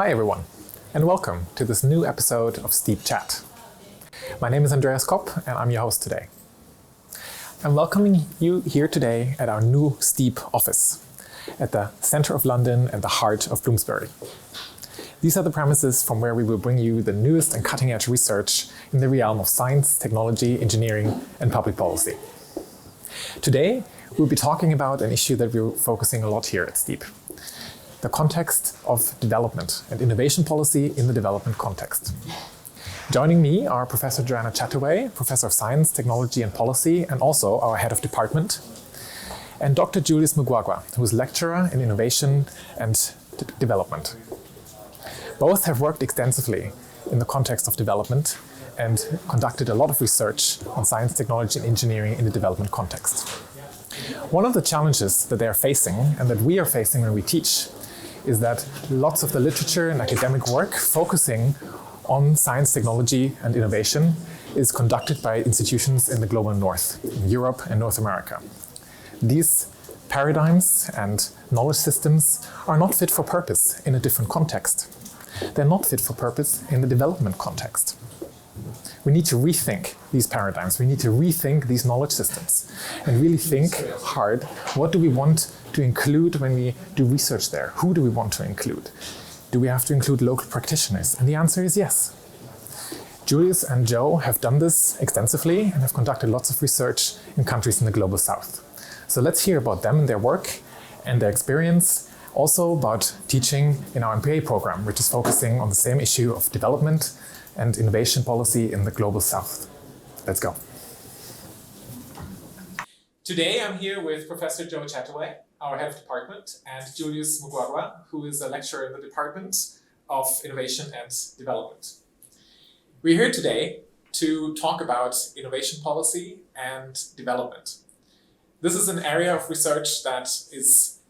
Hi everyone, and welcome to this new episode of STEaPP Chat. My name is Andreas Kopp, and I'm your host today. I'm welcoming you here today at our new STEaPP office, at the centre of London and the heart of Bloomsbury. These are the premises from where we will bring you the newest and cutting-edge research in the realm of science, technology, engineering, and public policy. Today, we'll be talking about an issue that we're focusing a lot here at STEaPP: the context of development and innovation policy in the development context. Joining me are Professor Joanna Chataway, Professor of Science, Technology and Policy, and also our Head of Department, and Dr. Julius Mugwagwa, who is Lecturer in Innovation and Development. Both have worked extensively in the context of development and conducted a lot of research on science, technology and engineering in the development context. One of the challenges that they are facing and that we are facing when we teach is that lots of the literature and academic work focusing on science, technology and innovation is conducted by institutions in the global north, in Europe and North America. These paradigms and knowledge systems are not fit for purpose in a different context. They're not fit for purpose in the development context. We need to rethink these paradigms. We need to rethink these knowledge systems and really think hard, what do we want to include when we do research there? Who do we want to include? Do we have to include local practitioners? And the answer is yes. Julius and Joe have done this extensively and have conducted lots of research in countries in the global south. So let's hear about them and their work and their experience, also about teaching in our MPA program, which is focusing on the same issue of development and innovation policy in the global south. Let's go. Today I'm here with Professor Joe Chataway, our head of department, and Julius Mugwagwa, who is a lecturer in the Department of Innovation and Development. We're here today to talk about innovation policy and development. This is an area of research that is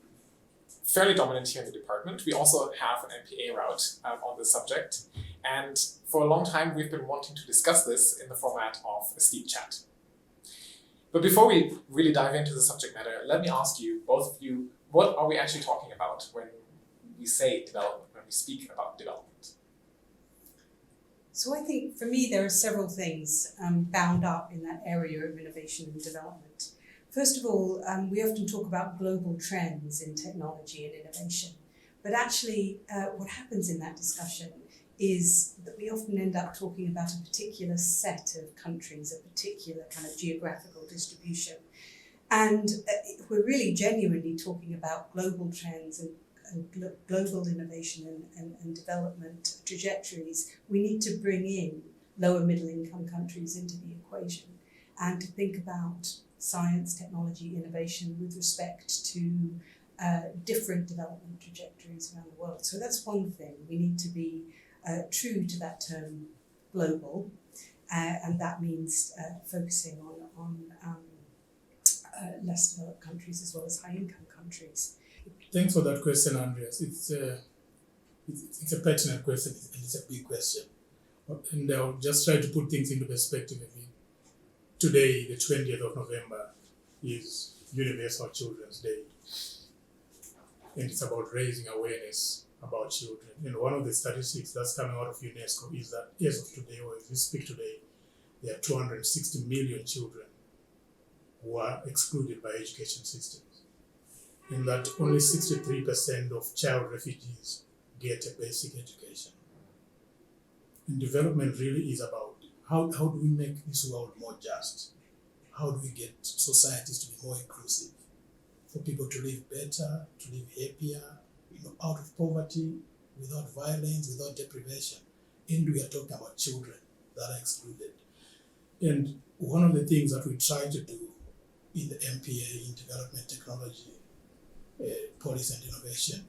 fairly dominant here in the department. We also have an MPA route on this subject, and for a long time we've been wanting to discuss this in the format of a STEaPP Chat. But before we really dive into the subject matter, let me ask you, both of you, what are we actually talking about when we say development, when we speak about development? So I think for me there are several things bound up in that area of innovation and development. First of all, we often talk about global trends in technology and innovation, but actually what happens in that discussion is that we often end up talking about a particular set of countries, a particular kind of geographical distribution. And if we're really genuinely talking about global trends and global innovation and development trajectories, we need to bring in lower middle income countries into the equation and to think about science, technology, innovation with respect to different development trajectories around the world. So that's one thing. We need to be true to that term global, and that means focusing on less developed countries as well as high income countries. Thanks for that question, Andreas. It's a pertinent question and it's a big question. And I'll just try to put things into perspective. Today, the 20th of November, is Universal Children's Day. And it's about raising awareness about children. And one of the statistics that's coming out of UNESCO is that as of today, or as we speak today, there are 260 million children who are excluded by education systems. And that only 63% of child refugees get a basic education. And development really is about how do we make this world more just? How do we get societies to be more inclusive? For people to live better, to live happier, out of poverty, without violence, without deprivation. And we are talking about children that are excluded. And one of the things that we try to do in the MPA, in development technology, policy and innovation,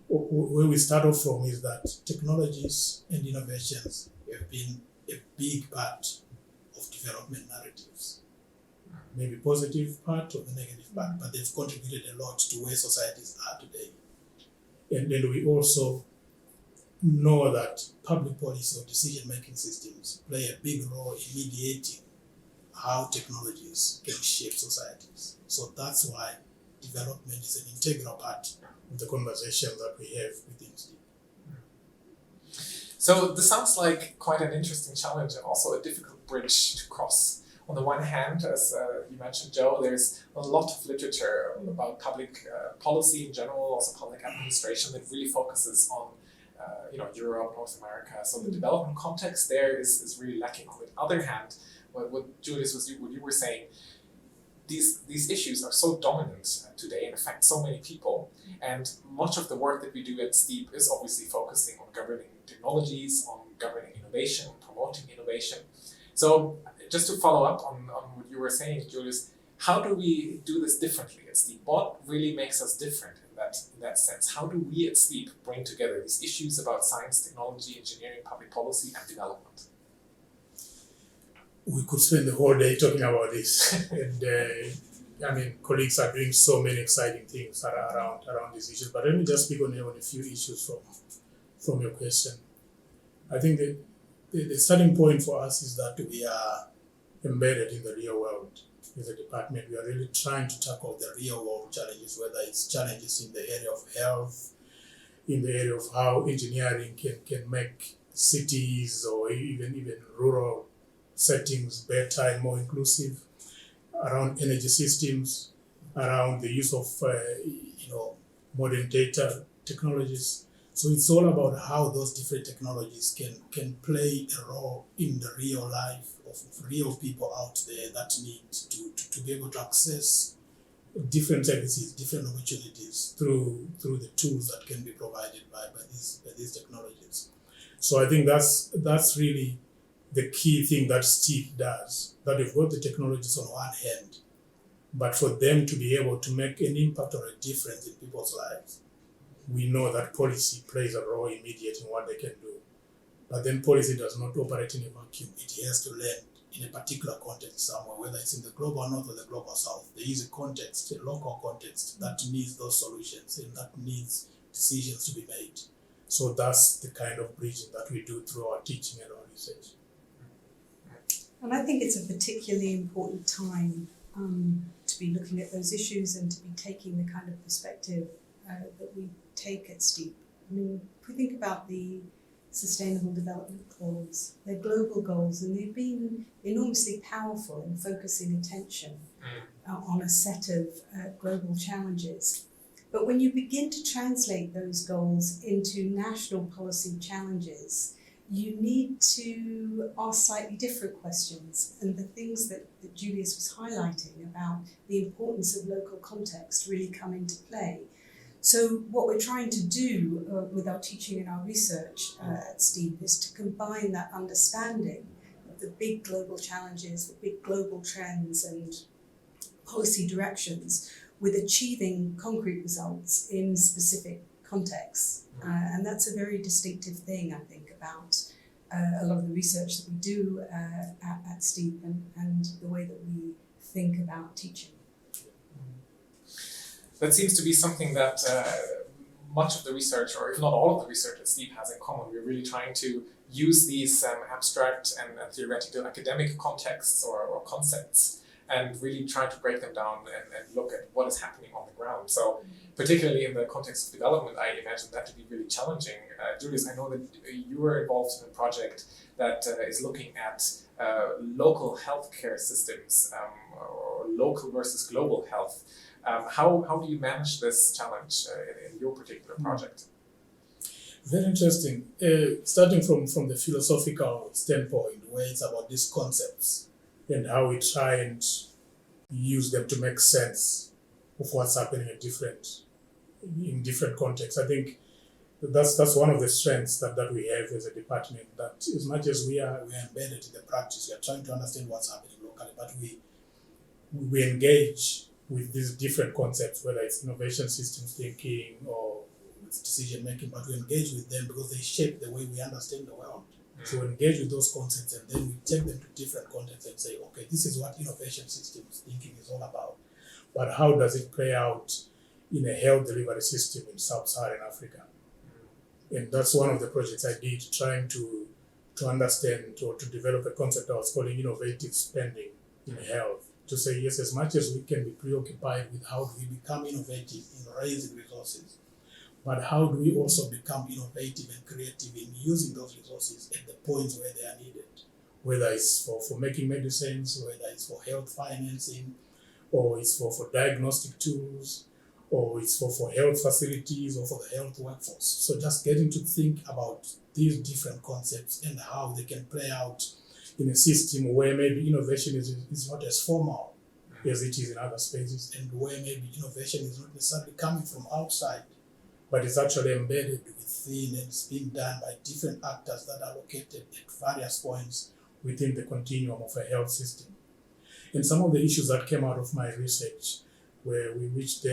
where we start off from is that technologies and innovations have been a big part of development narratives. Maybe positive part or the negative part, but they've contributed a lot to where societies are today. And then we also know that public policy or decision-making systems play a big role in mediating how technologies can shape societies. So that's why development is an integral part of the conversation that we have within STEaPP. So this sounds like quite an interesting challenge and also a difficult bridge to cross. On the one hand, as you mentioned, Joe, there's a lot of literature about public policy in general, also public administration that really focuses on Europe, North America. So the development context there is really lacking. On the other hand, what Julius what you were saying, these issues are so dominant today and affect so many people. And much of the work that we do at STEaPP is obviously focusing on governing technologies, on governing innovation, promoting innovation. So just to follow up on what you were saying, Julius, how do we do this differently at STEaPP? What really makes us different in that sense? How do we at STEaPP bring together these issues about science, technology, engineering, public policy, and development? We could spend the whole day talking about this. And colleagues are doing so many exciting things around these issues. But let me just speak on a few issues from your question. I think the starting point for us is that we are embedded in the real world. As a department, we are really trying to tackle the real world challenges, whether it's challenges in the area of health, in the area of how engineering can make cities or even rural settings better and more inclusive, around energy systems, around the use of modern data technologies. So it's all about how those different technologies can play a role in the real life of real people out there that need to be able to access different services, different opportunities through the tools that can be provided by these technologies. So I think that's really the key thing that STEaPP does, that we've got the technologies on one hand, but for them to be able to make an impact or a difference in people's lives, we know that policy plays a role immediate in what they can do. But then policy does not operate in a vacuum. It has to land in a particular context somewhere, whether it's in the global north or the global south. There is a context, a local context that needs those solutions and that needs decisions to be made. So that's the kind of bridging that we do through our teaching and our research. And I think it's a particularly important time to be looking at those issues and to be taking the kind of perspective that we take at STEaPP. I mean, if we think about the Sustainable Development Goals, they're global goals, and they've been enormously powerful in focusing attention on a set of global challenges. But when you begin to translate those goals into national policy challenges, you need to ask slightly different questions. And the things that Julius was highlighting about the importance of local context really come into play. So what we're trying to do with our teaching and our research at STEaPP is to combine that understanding of the big global challenges, the big global trends and policy directions with achieving concrete results in specific contexts. And that's a very distinctive thing, I think, about a lot of the research that we do at STEaPP and the way that we think about teaching. That seems to be something that much of the research, or if not all of the research at STEaPP has in common. We're really trying to use these abstract and theoretical academic contexts or concepts and really try to break them down and look at what is happening on the ground. So particularly in the context of development, I imagine that to be really challenging. Julius, I know that you were involved in a project that is looking at local healthcare systems or local versus global health. How do you manage this challenge in your particular project? Very interesting. Starting from the philosophical standpoint, where it's about these concepts and how we try and use them to make sense of what's happening in different contexts. I think that's one of the strengths that we have as a department, that as much as we are embedded in the practice, we are trying to understand what's happening locally, but we engage with these different concepts, whether it's innovation systems thinking or it's decision making, but we engage with them because they shape the way we understand the world. So we engage with those concepts and then we take them to different contexts and say, okay, this is what innovation systems thinking is all about. But how does it play out in a health delivery system in sub-Saharan Africa? And that's one of the projects I did, trying to understand or to develop a concept I was calling innovative spending in health. To say, yes, as much as we can be preoccupied with how do we become innovative in raising resources, but how do we also become innovative and creative in using those resources at the points where they are needed, whether it's for making medicines, whether it's for health financing, or it's for diagnostic tools, or it's for health facilities or for the health workforce. So just getting to think about these different concepts and how they can play out in a system where maybe innovation is not as formal as it is in other spaces, and where maybe innovation is not necessarily coming from outside, but it's actually embedded within, and it's being done by different actors that are located at various points within the continuum of a health system. And some of the issues that came out of my research which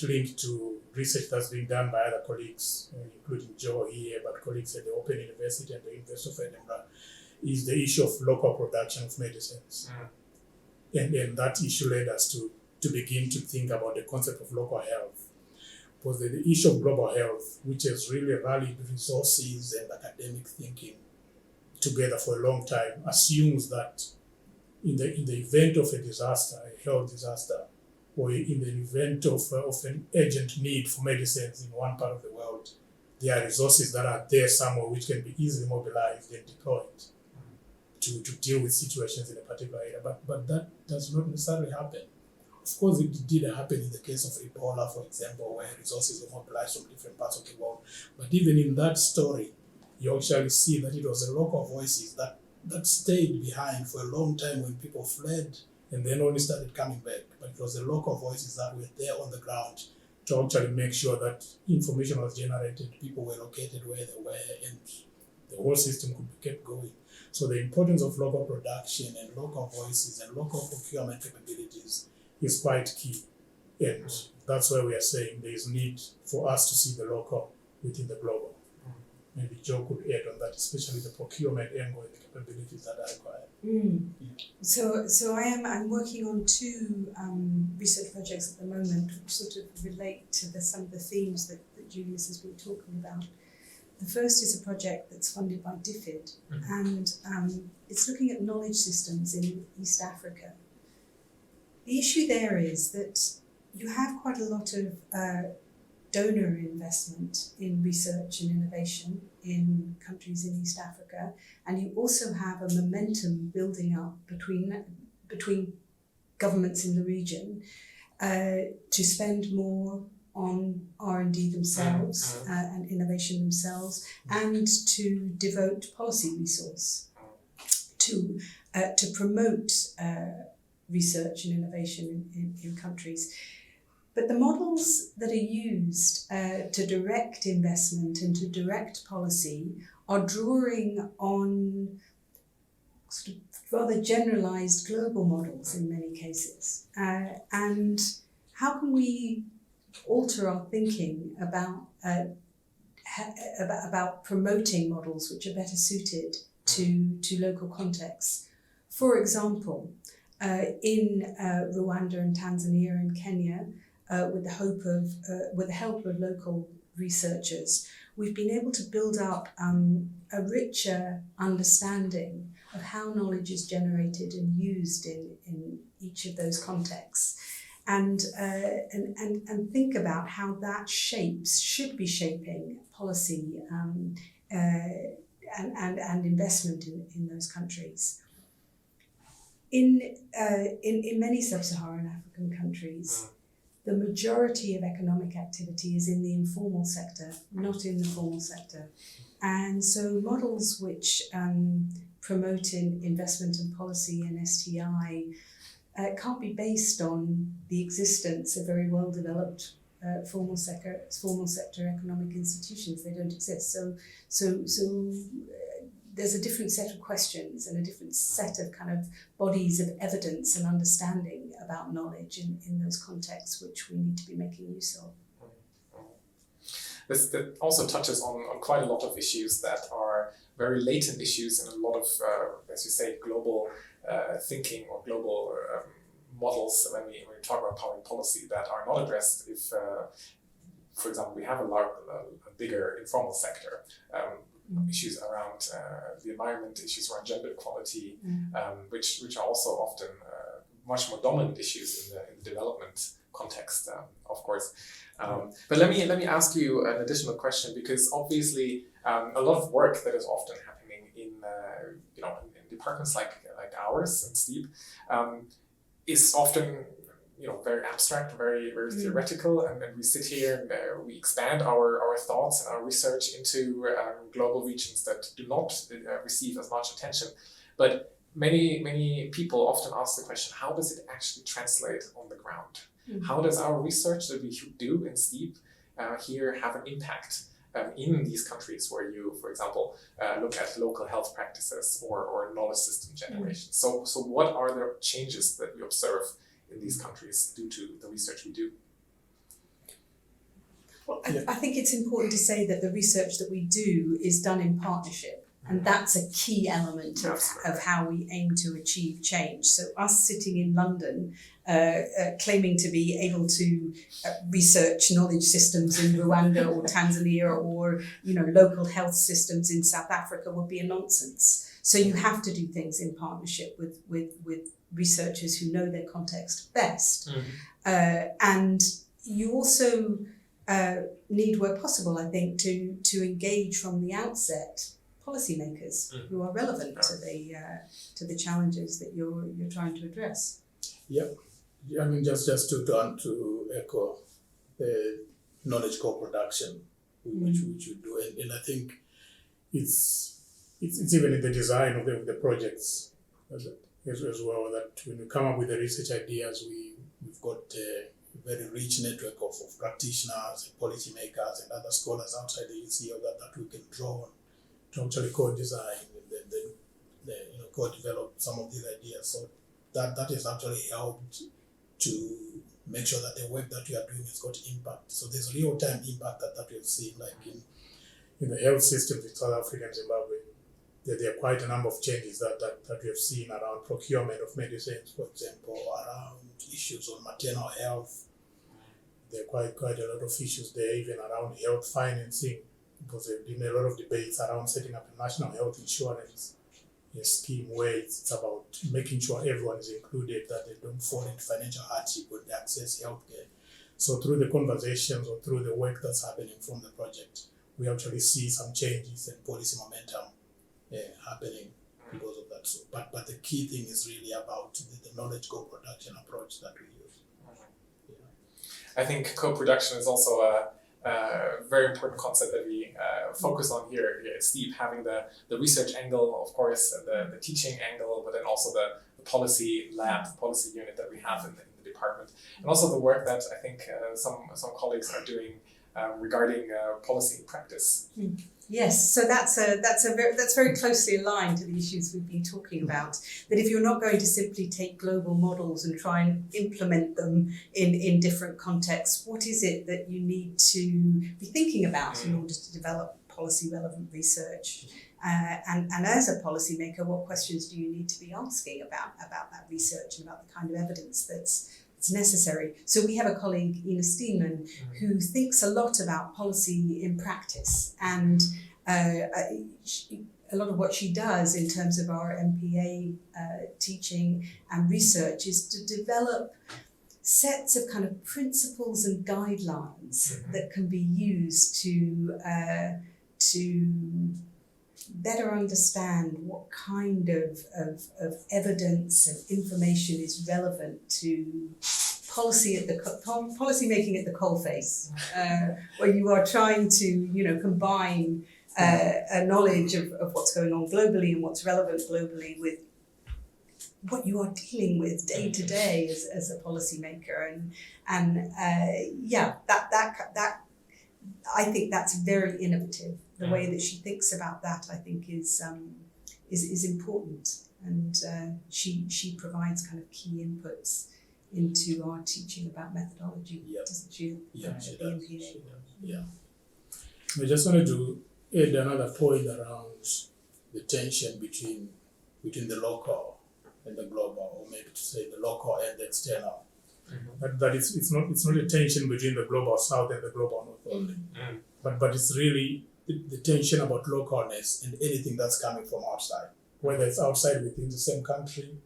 linked to research that's being done by other colleagues, including Joe here, but colleagues at the Open University and the University of Edinburgh, is the issue of local production of medicines. And that issue led us to begin to think about the concept of local health. Because the issue of global health, which has really rallied resources and academic thinking together for a long time, assumes that in the event of a disaster, a health disaster, or in the event of an urgent need for medicines in one part of the world, there are resources that are there somewhere which can be easily mobilized and deployed to deal with situations in a particular area. But that does not necessarily happen. Of course, it did happen in the case of Ebola, for example, where resources were mobilized from different parts of the world. But even in that story, you actually see that it was the local voices that stayed behind for a long time when people fled and then only started coming back. But it was the local voices that were there on the ground to actually make sure that information was generated, people were located where they were, and the whole system could be kept going. So the importance of local production and local voices and local procurement capabilities is quite key. And that's why we are saying there is need for us to see the local within the global. Maybe Joe could add on that, especially the procurement angle and the capabilities that are required. So I'm working on two research projects at the moment which sort of relate to some of the themes that Julius has been talking about. The first is a project that's funded by DFID, and it's looking at knowledge systems in East Africa. The issue there is that you have quite a lot of donor investment in research and innovation in countries in East Africa, and you also have a momentum building up between governments in the region to spend more on R&D themselves and innovation themselves, and to devote policy resource to promote research and innovation in countries. But the models that are used to direct investment and to direct policy are drawing on sort of rather generalized global models in many cases. And how can we alter our thinking about promoting models which are better suited to local contexts? For example, in Rwanda and Tanzania and Kenya, with the help of local researchers, we've been able to build up a richer understanding of how knowledge is generated and used in each of those contexts, and think about how that should be shaping policy and investment in those countries. In many sub-Saharan African countries, the majority of economic activity is in the informal sector, not in the formal sector. And so models which promote investment and policy and STI can't be based on the existence of very well-developed formal sector economic institutions. They don't exist. So there's a different set of questions and a different set of kind of bodies of evidence and understanding about knowledge in those contexts which we need to be making use of. That also touches on quite a lot of issues that are very latent issues and a lot of, as you say, global thinking or global models when we talk about public policy that are not addressed if, for example, we have a bigger informal sector. Issues around the environment, issues around gender equality, which are also often much more dominant issues in the development context of course. But let me ask you an additional question, because obviously a lot of work that is often happening in in departments like ours in STEaPP is often very abstract, very theoretical, and we sit here and we expand our thoughts and our research into global regions that do not receive as much attention. But many people often ask the question, how does it actually translate on the ground? Mm-hmm. How does our research that we do in STEaPP here have an impact in these countries where you, for example, look at local health practices or knowledge system generation? Mm-hmm. So what are the changes that we observe in these countries due to the research we do? Well, I think it's important to say that the research that we do is done in partnership. And that's a key element of how we aim to achieve change. So us sitting in London, claiming to be able to research knowledge systems in Rwanda or Tanzania or local health systems in South Africa would be a nonsense. So you have to do things in partnership with researchers who know their context best. Mm-hmm. And you also need, where possible, I think, to engage from the outset policymakers who are relevant to the challenges that you're trying to address. Yeah, I mean, just to echo the knowledge co-production, which you do, and I think it's even in the design of the projects as well, that when we come up with the research ideas, we've got a very rich network of practitioners and policymakers and other scholars outside the UCL that we can draw on to actually co-design and then co-develop some of these ideas. So that has actually helped to make sure that the work that we are doing has got impact. So there's real-time impact that we've seen, like in the health systems in South Africa and Zimbabwe. There are quite a number of changes that we have seen around procurement of medicines, for example, around issues on maternal health. There are quite a lot of issues there, even around health financing, because there have been a lot of debates around setting up a national health insurance scheme where it's about making sure everyone is included, that they don't fall into financial hardship when they access healthcare. So through the conversations or through the work that's happening from the project, we actually see some changes and policy momentum happening because of that. So, but the key thing is really about the knowledge co-production approach that we use. I think co-production is also a very important concept that we focus on here at STEaPP, having the research angle, of course, and the teaching angle, but then also the policy lab, the policy unit that we have in the department, and also the work that I think some colleagues are doing regarding policy in practice. Yes, so that's very closely aligned to the issues we've been talking about. That if you're not going to simply take global models and try and implement them in different contexts, what is it that you need to be thinking about in order to develop policy relevant research? And as a policymaker, what questions do you need to be asking about that research and about the kind of evidence that's necessary? So we have a colleague, Ina Steenman, who thinks a lot about policy in practice, and a lot of what she does in terms of our MPA teaching and research is to develop sets of kind of principles and guidelines that can be used to better understand what kind of evidence and information is relevant to policy making at the coalface, where you are trying to combine a knowledge of what's going on globally and what's relevant globally with what you are dealing with day to day as a policymaker, and that I think that's very innovative. The way that she thinks about that, I think, is important, and she provides kind of key inputs into our teaching about methodology, doesn't she? Yeah, she does. Yeah. I just wanted to add another point around the tension between the local and the global, or maybe to say the local and the external. That it's not a tension between the global south and the global north only, but it's really the tension about localness and anything that's coming from outside, whether it's outside within the same country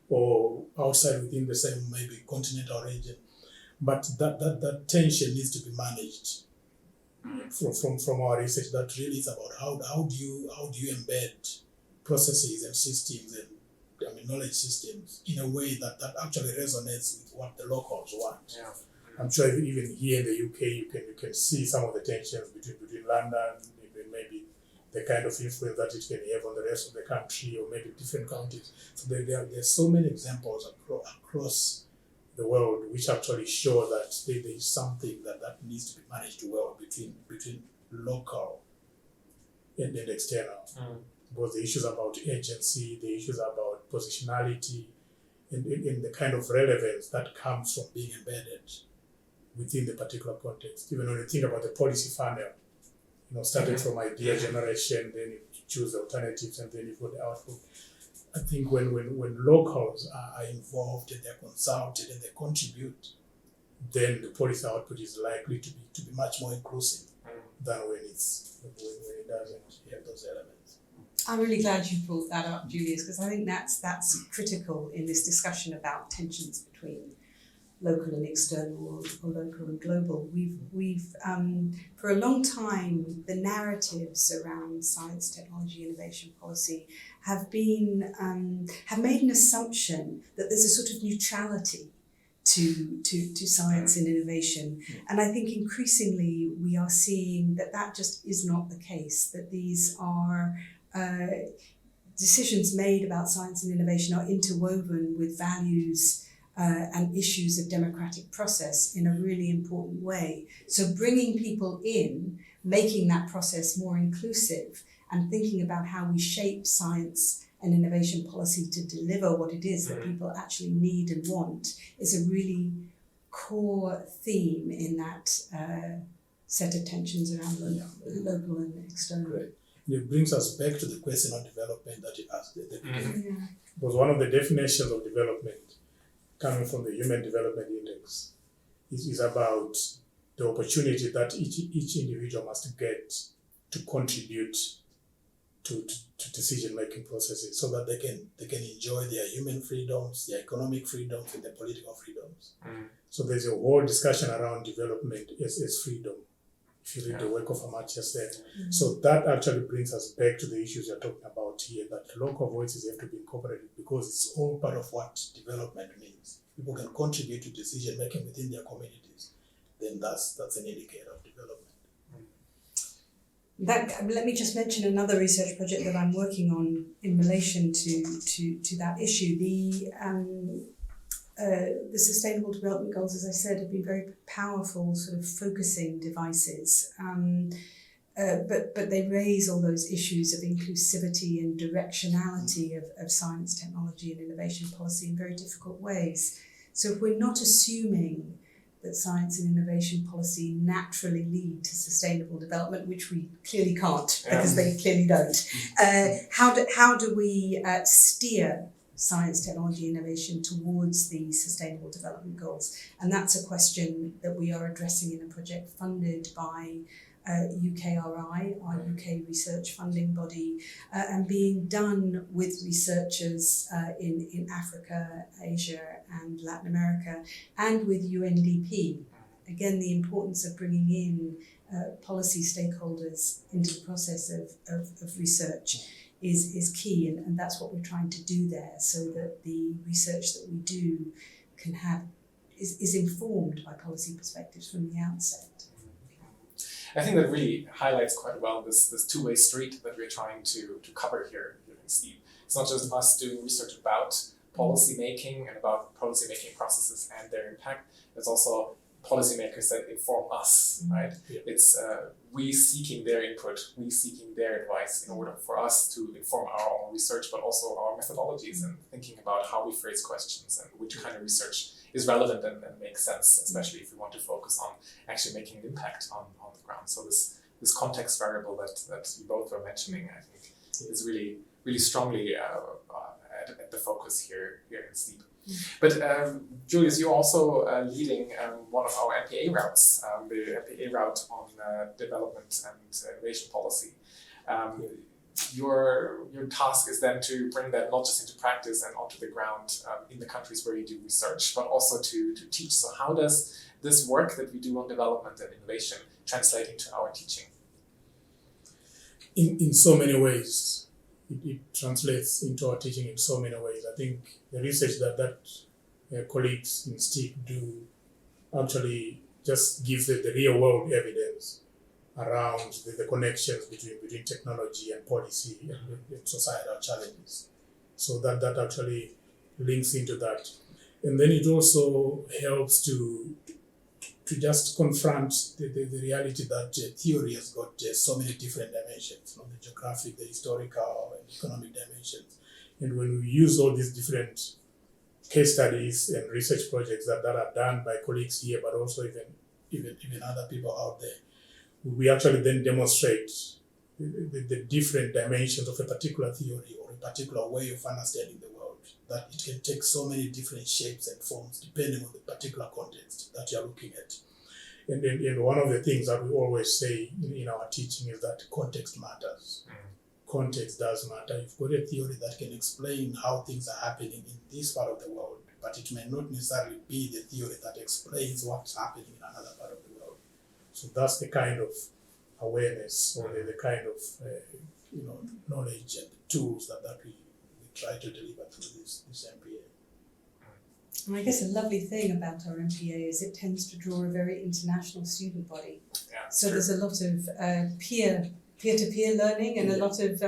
or outside within the same maybe continental region. But that tension needs to be managed. From our research, that really is about how do you embed processes and systems and knowledge systems in a way that actually resonates with what the locals want. Yeah. I'm sure even here in the UK you can see some of the tensions between London, even maybe the kind of influence that it can have on the rest of the country or maybe different counties. So there's so many examples across the world which actually show that there is something that needs to be managed well between local and external. Both the issues about agency, the issues about positionality, and the kind of relevance that comes from being embedded within the particular context. Even when you think about the policy funnel, starting from idea generation, then you choose the alternatives, and then you put the output. I think when locals are involved and they're consulted and they contribute, then the policy output is likely to be much more inclusive than when it doesn't have those elements. I'm really glad you brought that up, Julius, because I think that's critical in this discussion about tensions between local and external or local and global. We've for a long time, the narratives around science, technology, innovation policy have been have made an assumption that there's a sort of neutrality to science and innovation. And I think increasingly we are seeing that just is not the case, that these are decisions made about science and innovation are interwoven with values and issues of democratic process in a really important way. So bringing people in, making that process more inclusive, and thinking about how we shape science and innovation policy to deliver what it is that people actually need and want is a really core theme in that set of tensions around local and external. Great. It brings us back to the question on development that you asked at the beginning. Because one of the definitions of development coming from the Human Development Index is about the opportunity that each individual must get to contribute to decision-making processes so that they can enjoy their human freedoms, their economic freedoms, and their political freedoms. So there's a whole discussion around development as freedom, if you read the work of Amartya Sen. So that actually brings us back to the issues you're talking about here, that local voices have to be incorporated because it's all part of what development means. People can contribute to decision-making within their communities, then that's an indicator of development. Let me just mention another research project that I'm working on in relation to that issue. The Sustainable Development Goals, as I said, have been very powerful sort of focusing devices, but they raise all those issues of inclusivity and directionality of science, technology and innovation policy in very difficult ways. So if we're not assuming that science and innovation policy naturally lead to sustainable development, which we clearly can't because they clearly don't. How do we steer science, technology, innovation towards the Sustainable Development Goals? And that's a question that we are addressing in a project funded by UKRI, our UK research funding body, and being done with researchers in Africa, Asia and Latin America, and with UNDP. Again, the importance of bringing in policy stakeholders into the process of research is key, and that's what we're trying to do there, so that the research that we do is informed by policy perspectives from the outset. I think that really highlights quite well this two-way street that we're trying to cover here in STEaPP. It's not just us doing research about policy making and about policy making processes and their impact. It's also policymakers that inform us, right? Yeah. It's we seeking their input, we seeking their advice in order for us to inform our own research, but also our methodologies and thinking about how we phrase questions and which kind of research is relevant and makes sense, especially if we want to focus on actually making an impact on the ground. So this context variable that you both were mentioning, I think, is really strongly at the focus here in STEaPP. But Julius, you're also leading one of our MPA routes, the MPA route on development and innovation policy. your task is then to bring that not just into practice and onto the ground in the countries where you do research, but also to teach. So how does this work that we do on development and innovation translate into our teaching? In so many ways, it translates into our teaching in so many ways. I think the research that colleagues in STEaPP do actually just gives the real world evidence around the connections between technology and policy and societal challenges. So that actually links into that. And then it also helps to just confront the reality that theory has got so many different dimensions, the geographic, the historical, and economic dimensions. And when we use all these different case studies and research projects that are done by colleagues here, but also even other people out there, we actually then demonstrate the different dimensions of a particular theory or a particular way of understanding the world, that it can take so many different shapes and forms depending on the particular context that you're looking at. And one of the things that we always say in our teaching is that context matters. Context does matter. You've got a theory that can explain how things are happening in this part of the world, but it may not necessarily be the theory that explains what's happening in another part of the world. So that's the kind of awareness or the kind of knowledge and tools that we try to deliver through this MPA. And I guess a lovely thing about our MPA is it tends to draw a very international student body. Yeah, So true. there's a lot of peer-to-peer learning and a lot of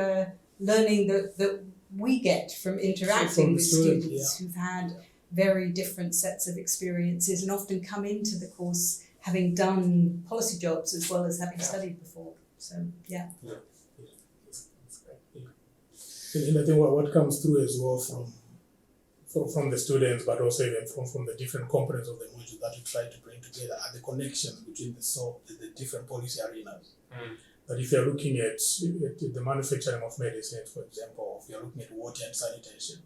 learning that we get from interacting From with students, who've had very different sets of experiences and often come into the course having done policy jobs as well as having studied before. So, yeah. That's great. And I think what comes through as well from the students, but also even from the different components of the module that we try to bring together are the connections between the different policy arenas. That if you're looking at the manufacturing of medicines, for example, if you're looking at water and sanitation,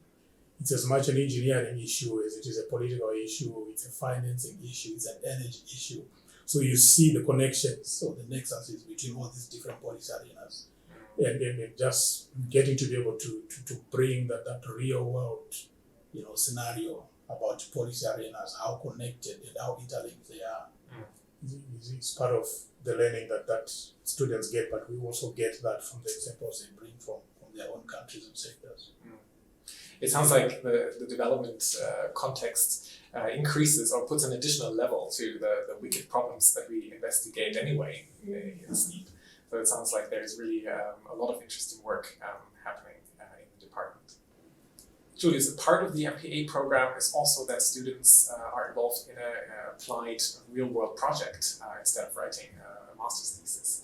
it's as much an engineering issue as it is a political issue, it's a financing issue, it's an energy issue. So you see the connections or the nexuses between all these different policy arenas. And just getting to be able to bring that real world scenario about policy arenas, how connected and how interlinked they are. It's part of the learning that students get, but we also get that from the examples they bring from their own countries and sectors. It sounds like the development context increases or puts an additional level to the wicked problems that we investigate anyway in STEaPP. So it sounds like there's really a lot of interesting work happening in the department. Julius, a part of the MPA program is also that students are involved in an applied real-world project instead of writing a master's thesis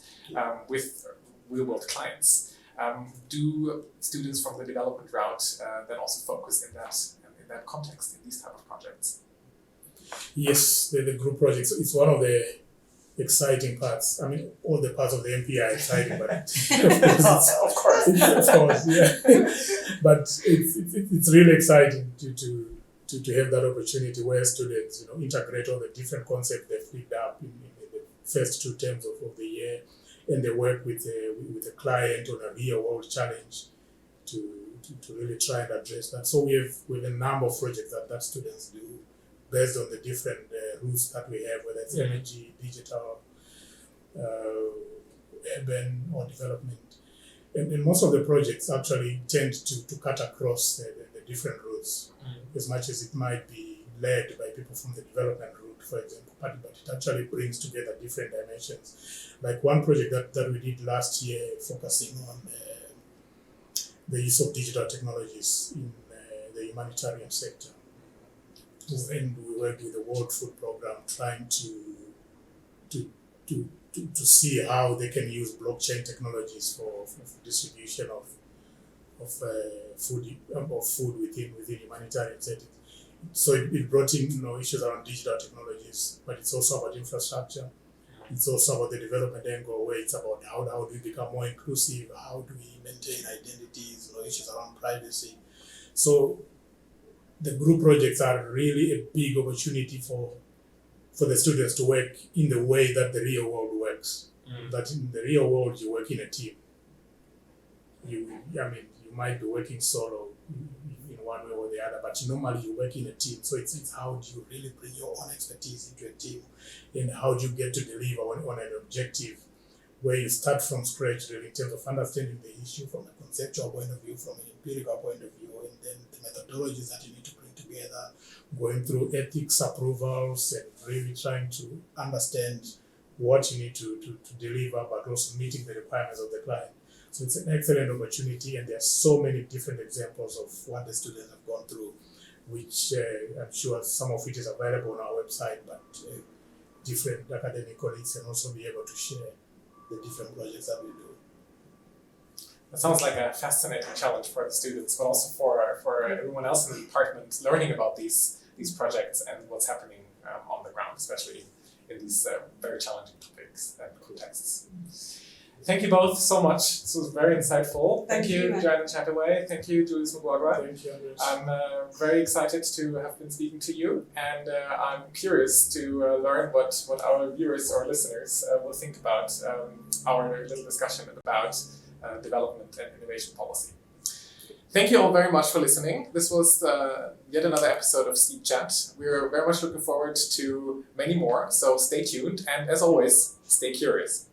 with real-world clients. Do students from the development route then also focus in that context, in these type of projects? Yes, the group projects, it's one of the exciting parts. I mean, all the parts of the MPA are exciting, but of course, yeah. But it's really exciting to have that opportunity where students integrate all the different concepts they've picked up in the first 2 terms of the year, and they work with a client on a real world challenge to really try and address that. So we have a number of projects that students do based on the different routes that we have, whether it's energy, digital, urban or development. And most of the projects actually tend to cut across the different routes, as much as it might be led by people from the development route, for example, but it actually brings together different dimensions. Like one project that we did last year focusing on the use of digital technologies in the humanitarian sector. And we worked with the World Food Programme trying to see how they can use blockchain technologies for distribution of food within humanitarian settings. So it brought in issues around digital technologies, but it's also about infrastructure. It's also about the development angle, where it's about how do we become more inclusive, how do we maintain identities, issues around privacy. So the group projects are really a big opportunity for the students to work in the way that the real world works. That in the real world you work in a team. you might be working solo in one way or the other, but normally you work in a team. So it's how do you really bring your own expertise into a team, and how do you get to deliver on an objective where you start from scratch, really, in terms of understanding the issue from a conceptual point of view, from an empirical point of view, and then the methodologies that you need to bring together, going through ethics approvals, and really trying to understand what you need to deliver, but also meeting the requirements of the client. So it's an excellent opportunity, and there are so many different examples of what the students have gone through, which I'm sure some of which is available on our website, but different academic colleagues can also be able to share the different projects that we do. That sounds like a fascinating challenge for the students, but also for everyone else in the department learning about these projects and what's happening on the ground, especially in these very challenging topics and contexts. Thank you both so much. This was very insightful. Thank you, Joanna Chataway. Thank you, Julius Mugwagwa. Thank you, Andreas. I'm very excited to have been speaking to you, and I'm curious to learn what our viewers or listeners will think about our little discussion about development and innovation policy. Thank you all very much for listening. This was yet another episode of STEaPP Chat. We're very much looking forward to many more, so stay tuned, and as always, stay curious.